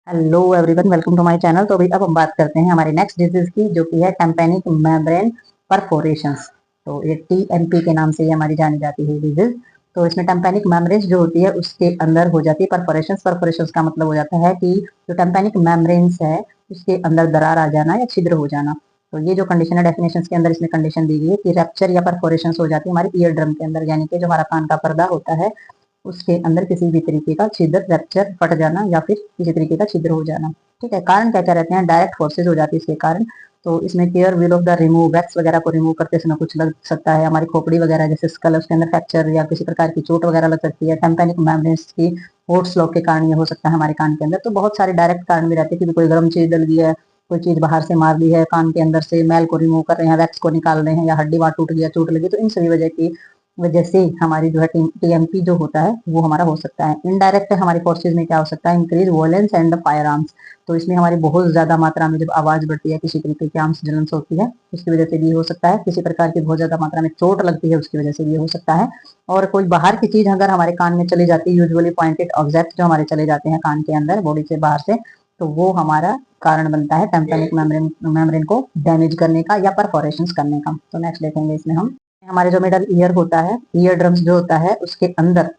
Hello everyone, welcome to my channel. तो अभी अब हम बात करते हैं हमारे नेक्स्ट डिजीज की, जो कि है टेम्पैनिक मेम्ब्रेन परफोरेशंस। तो ये टीएमपी के नाम से ये हमारी जानी जाती है डिजीज। तो इसमें टेम्पैनिक मेम्ब्रेन जो होती है उसके अंदर हो जाती है परफोरेशंस। परफोरेशंस का मतलब हो जाता है कि जो टेम्पैनिक मेम्ब्रेन्स है उसके अंदर दरार आ जाना या छिद्र हो जाना। तो ये जो कंडीशन है डेफिनेशन के अंदर इसमें कंडीशन दी गई है कि रैप्चर या परफोरेशंस हो जाती है हमारे ईयर ड्रम के अंदर, यानी कि जो हमारा कान का पर्दा होता है उसके अंदर किसी भी तरीके का छिद्र, रैप्चर, फट जाना या फिर किसी तरीके का छिद्र हो जाना। ठीक है, कारण क्या क्या रहते हैं? डायरेक्ट फोर्सेज हो जाती है इसके कारण। तो इसमें care will of the remove, wax वगैरह को रिमूव करते समय कुछ लग सकता है, हमारी खोपड़ी वगैरह जैसे स्कल उसके अंदर फ्रैक्चर या किसी प्रकार की चोट वगैरह लग सकती है। टेम्पैनिक मेम्ब्रेन्स की होट्स लॉक के कारण ये हो सकता है हमारे कान के अंदर। तो बहुत सारे डायरेक्ट कारण भी रहते हैं कि कोई गर्म चीज डल गई है, कोई चीज बाहर से मार दी है, कान के अंदर से मैल को रिमूव कर रहे हैं, वैक्स को निकाल रहे हैं, या हड्डी वहां टूट गया, चोट लगी, तो इन सभी वजह से हमारी जो है टीएमपी जो होता है वो हमारा हो सकता है। इनडायरेक्ट हमारी फोर्सेज में क्या हो सकता है? Increase violence and fire arms. तो इसमें हमारी बहुत ज्यादा मात्रा में जब आवाज बढ़ती है, किसी तरीके की आर्म्स जलन्स होती है, उसकी वजह से भी हो सकता है। किसी प्रकार की बहुत ज्यादा मात्रा में चोट लगती है, उसकी वजह से भी हो सकता है। और कोई बाहर की चीज अगर हमारे कान में चली जाती है, यूजुअली पॉइंटेड ऑब्जेक्ट जो हमारे चले जाते हैं कान के अंदर बॉडी से बाहर से, तो वो हमारा कारण बनता है टेम्पैनिक मेम्ब्रेन को डैमेज करने का या परफोरेशन करने का। तो नेक्स्ट देखेंगे इसमें हम हमारे जो मिडल ईयर होता है, ईयर ड्रम्स जो होता है उसके अंदर,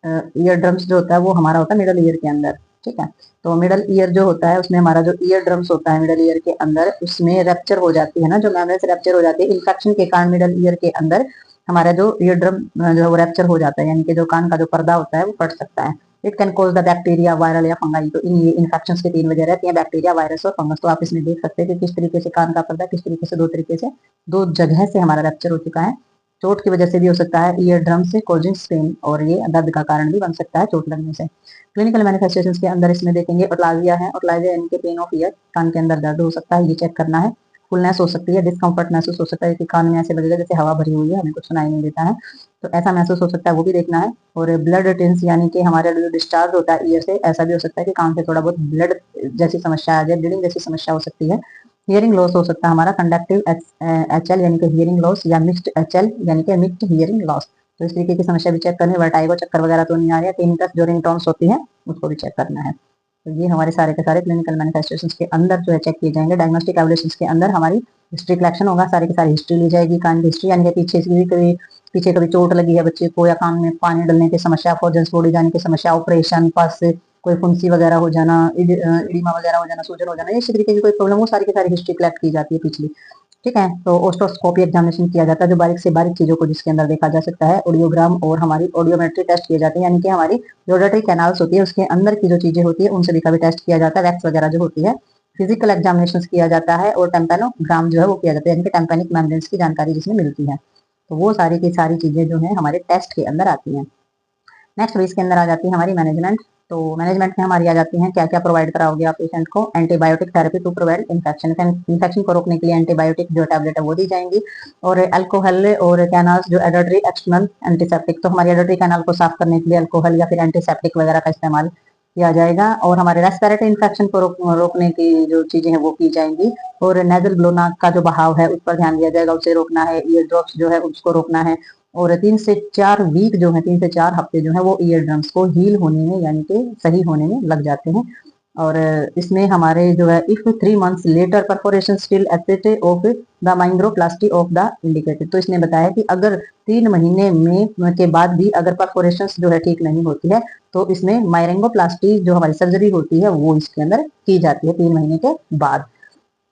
ईयर ड्रम्स जो होता है वो हमारा होता है मिडल ईयर के अंदर। ठीक है, तो मिडल ईयर जो होता है उसमें हमारा जो ईयर ड्रम्स होता है मिडल ईयर के अंदर, उसमें रैप्चर हो जाती है ना, जो मेम्ब्रेन रैप्चर हो जाती है इन्फेक्शन के कारण। मिडल ईयर के अंदर हमारा जो ईयर ड्रम जो रैप्चर हो जाता है, यानी कि जो कान का जो पर्दा होता है वो फट सकता है। It can cause the bacteria, viral या फंगाई। तो इन इन्फेक्शन की तीन वजह रहती है, बैक्टीरिया, वायरस और फंगस। तो आप इसमें देख सकते हैं कि किस तरीके से कान का पर्दा किस तरीके से, दो तरीके से, दो जगह से हमारा रैप्चर हो चुका है। चोट की वजह से भी हो सकता है, ईयर ड्रम से कॉजिंग पेन, और ये दर्द का कारण भी बन सकता है चोट लगने से। क्लिनिकल मैनिफेस्टेशंस के अंदर इसमें देखेंगे ओटलाजिया है। ओटलाजिया यानी कि पेन ऑफ ईयर, कान के अंदर दर्द हो सकता है, ये चेक करना है। फुलनेस हो सकती है, डिस्कम्फर्ट महसूस हो सकता है कि कान में ऐसे लगेगा जैसे हवा भरी हुई है, हमें कुछ सुनाई नहीं देता है, तो ऐसा महसूस हो सकता है, वो भी देखना है। और ब्लड टिंस, यानी कि हमारा जो डिस्चार्ज होता है ईयर से, ऐसा भी हो सकता है कि कान से थोड़ा बहुत ब्लड जैसी समस्या आ जाए, ब्लीडिंग जैसी समस्या हो सकती है। हियरिंग लॉस हो सकता है हमारा, कंडक्टिव एचएल यानी कि हियरिंग लॉस, या मिक्स्ड एचएल यानी कि मिक्स्ड हियरिंग लॉस। तो इस तरीके की समस्या भी चेक करनी है। वर्टाइगो, चक्कर वगैरह तो नहीं आ रही है। टिनिटस जो रिंगटोन्स होती है उसको भी चेक करना है। तो ये हमारे सारे के सारे क्लिनिकल मैनिफेस्टेशंस के अंदर जो है चेक किए जाएंगे। डायग्नोस्टिक एवल्यूशंस के अंदर हमारी हिस्ट्री कलेक्शन होगा, सारी की सारी हिस्ट्री ली जाएगी, कान की हिस्ट्री, यानी कि पीछे कभी चोट लगी है बच्चे को, या कान में पानी डलने की समस्या, फॉजन्स बॉडी जाने की समस्या, ऑपरेशन, पास से कोई फुंसी वगैरह हो जाना, इडिमा वगैरह हो जाना, सूजन हो जाना, इस तरीके की कोई प्रॉब्लम हो, सारी की सारी हिस्ट्री कलेक्ट की जाती है पिछली। ठीक है, तो ओस्टोस्कोपी एग्जामिनेशन किया जाता है, जो बारीक से बारीक चीजों को जिसके अंदर देखा जा सकता है। ऑडियोग्राम और हमारी ऑडियोमेट्री टेस्ट किए जाते हैं, यानी कि हमारी जो ऑडिटरी कैनाल्स होती है उसके अंदर की जो चीजें होती है उन सभी का भी टेस्ट किया जाता है। वैक्स वगैरह जो होती है, फिजिकल एग्जामिनेशन किया जाता है, और टेम्पेनोग्राम जो है वो किया जाता है, यानी कि टेम्पेनिक मेम्ब्रेन्स की जानकारी जिसमें मिलती है। तो वो सारी की सारी चीजें जो है हमारे टेस्ट के अंदर आती हैं। नेक्स्ट इसके अंदर आ जाती है हमारी मैनेजमेंट। तो मैनेजमेंट में हमारी आ जाती है क्या क्या प्रोवाइड कराओगे आप पेशेंट को? Antibiotic therapy to provide infection. Infection को रोकने के लिए एंटीबायोटिक जो टैबलेट है वो दी जाएंगी। और अल्कोहल और कैनाल्स जो एडल्ट्री एक्सटर्नल एंटीसेप्टिक, तो हमारी एडल्ट्री कैनाल को साफ करने के लिए अल्कोहल या फिर एंटीसेप्टिक वगैरह का इस्तेमाल किया जाएगा। और हमारे रेस्पिरेटरी इन्फेक्शन को रोकने की जो चीजें हैं वो की जाएंगी। और नेजल ब्लो, नाक का जो बहाव है उस पर ध्यान दिया जाएगा, उसे रोकना है। ईयर ड्रॉप्स जो है उसको रोकना है। और 3 से 4 वीक जो है, 3 से 4 हफ्ते जो है वो ईयर ड्रम्स को हील होने में, यानी कि सही होने में लग जाते हैं। और इसमें हमारे जो है if 3 months later perforation still asset of the myringoplasty of the indicated, तो इसने बताया कि अगर 3 महीने में के बाद भी अगर परफोरेशन जो है ठीक नहीं होती है, तो इसमें मायरेंगोप्लास्टी जो हमारी सर्जरी होती है वो इसके अंदर की जाती है 3 महीने के बाद।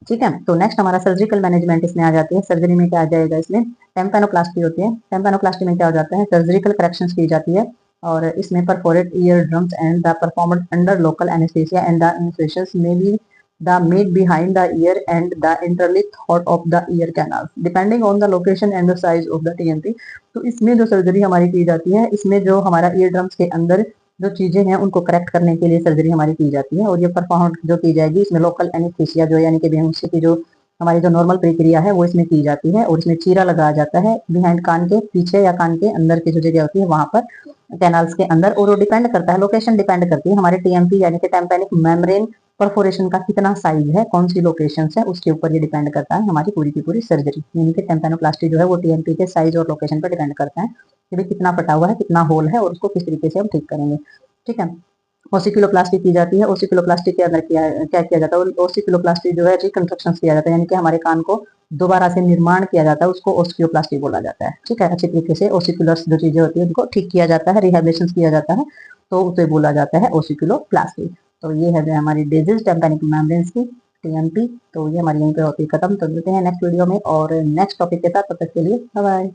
ठीक है, तो नेक्स्ट हमारा सर्जिकल मैनेजमेंट इसमें आ जाती है। सर्जरी में क्या आ जाएगा? इसमें टेम्पेनोप्लास्टी होती है। टेम्पेनोप्लास्टी में क्या हो जाता है? सर्जिकल करेक्शन की जाती है। और इसमें perforate ear drums and the performed under local anaesthesia and the incisions may be the made behind the ear and the इंटरलिक thought of the ear canal depending on the location and the size of the TMP. तो इसमें जो surgery हमारी की जाती है, इसमें जो हमारा ईयर ड्रम्स के अंदर जो चीजें हैं उनको करेक्ट करने के लिए सर्जरी हमारी की जाती है। और ये परफॉर्म जो की जाएगी इसमें लोकल एनेस्थीसिया जो यानी कि बेहोशी की जो हमारी जो नॉर्मल प्रक्रिया है वो इसमें की जाती है। और इसमें चीरा लगाया जाता है बिहाइंड, कान के पीछे या कान के अंदर की जो जगह होती है वहां पर, कैनाल्स के अंदर। और वो डिपेंड करता है, लोकेशन डिपेंड करती है हमारे टीएमपी यानी कि टेम्पेनिक मेम्ब्रेन परफोरेशन का कितना साइज है, कौन सी लोकेशन है, उसके ऊपर ये डिपेंड करता है हमारी पूरी की पूरी सर्जरी। यानी कि टेम्पेनोप्लास्टी जो है वो टीएमपी के साइज और लोकेशन पर डिपेंड करता है कि भाई कितना फटा हुआ है, कितना होल है, और उसको किस तरीके से हम ठीक करेंगे। ठीक है, ओसिकुलोप्लास्टी की जाती है। ओसिकुलोप्लास्टी के अंदर क्या किया जाता है, ओसिकुलोप्लास्टी जो है रिकंस्ट्रक्शन किया जाता है, यानी कि हमारे कान को दोबारा से निर्माण किया जाता है, उसको ओस्टियोप्लास्टी बोला जाता है। ठीक है, अच्छी तरीके से ओसिकुलर जो चीजें होती है उनको ठीक किया जाता है, रिहेबिलिटेशन किया जाता है, तो उसे बोला जाता है ओसिकुलोप्लास्टी। तो ये है जो हमारी डिजीज टेम्पैनिक मेम्ब्रेन्स की, टीएमपी। तो ये हमारी यहीं पे होती है खत्म। तो मिलते हैं नेक्स्ट वीडियो में और नेक्स्ट टॉपिक के साथ, तब तक के लिए बाय बाय।